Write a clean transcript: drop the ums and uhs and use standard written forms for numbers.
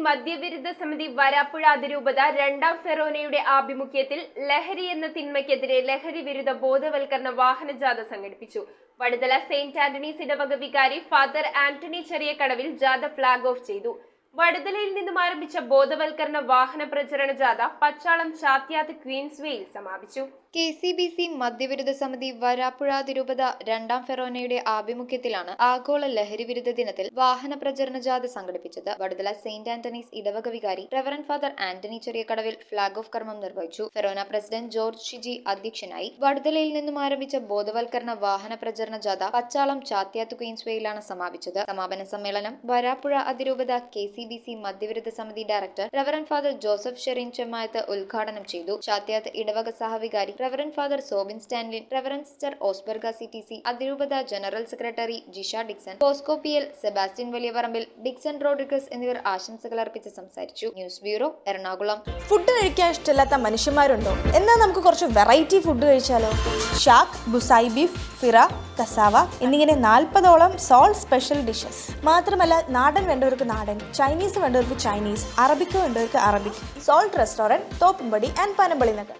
മദ്യവിരുദ്ധ സമിതി വരാപ്പുഴ അതിരൂപത രണ്ടാം ഫെറോനയുടെ ആഭിമുഖ്യത്തിൽ ലഹരി എന്ന തിന്മയ്ക്കെതിരെ ലഹരി വിരുദ്ധ ബോധവൽക്കരണ വാഹനജാഥ സംഘടിപ്പിച്ചു. വടുതല സെയിന്റ് ആന്റണീസ് ഇടവക വികാരി ഫാദർ ആന്റണി ചെറിയക്കടവിൽ ജാഥ ഫ്ളാഗ് ഓഫ് ചെയ്തു. വടുതലയിൽ നിന്നും ആരംഭിച്ച ബോധവൽക്കരണ വാഹന പ്രചരണ ജാഥ പച്ചാളം ചാത്യാത്ത് ക്വീൻസ്വേയിൽ സമാപിച്ചു. KCBC മദ്യവിരുദ്ധ സമിതി വരാപ്പുഴ അതിരൂപത രണ്ടാം ഫെറോനയുടെ ആഭിമുഖ്യത്തിലാണ് ആഗോള ലഹരി വിരുദ്ധ ദിനത്തിൽ വാഹന പ്രചരണ ജാഥ സംഘടിപ്പിച്ചത്. വടുതല സെയിന്റ് ആന്റണീസ് ഇടവക വികാരി Reverend Father Antony Cheriyakadavil flag off കർമ്മം നിർവഹിച്ചു. ഫെറോന പ്രസിഡന്റ് ജോർജ് ഷിജി അധ്യക്ഷനായി. വടുതലയിൽ നിന്നും ആരംഭിച്ച ബോധവൽക്കരണ വാഹന പ്രചരണ ജാഥ പച്ചാളം ചാത്യാത്ത് ക്വീൻസ്വേയിലാണ് സമാപിച്ചത്. സമാപന സമ്മേളനം വരാപ്പുഴ അതിരൂപത KCBC മദ്യവിരുദ്ധ സമിതി director Reverend Father Joseph Sherin Chemmayath ഉദ്ഘാടനം ചെയ്തു. ചാത്യാത്ത് ഇടവക സഹവികാരി Reverend Father Sobin Stanlin, Reverend Sister Osberga CTC, അതിരൂപത ജനറൽ സെക്രട്ടറി ജിഷ ഡിക്സൺ, പോസ്കോ PL, Sebastian Valiyaparambil, Dixon Rodrigues എന്നിവർ ആശംസകൾ അർപ്പിച്ച് സംസാരിച്ചു. News bureau, Ernakulam. ഫുഡ് കഴിക്കാൻ ഇഷ്ടമില്ലാത്ത മനുഷ്യന്മാരുണ്ടോ? എന്നാൽ നമുക്ക് കുറച്ച് വെറൈറ്റി ഫുഡ് കഴിച്ചാലോ? ഷാക്ക്, ബുസായി ബീഫ്, ഫിറ, കസാവ എന്നിങ്ങനെ 40ഓളം സോൾ സ്പെഷ്യൽ ഡിഷസ്. മാത്രമല്ല, നാടൻ വേണ്ടവർക്ക് നാടൻ, ചൈനീസ് വേണ്ടവർക്ക് ചൈനീസ്, അറബിക്ക് വേണ്ടവർക്ക് Arabic. Salt restaurant, Thoppumpady and Panampilly Nagar.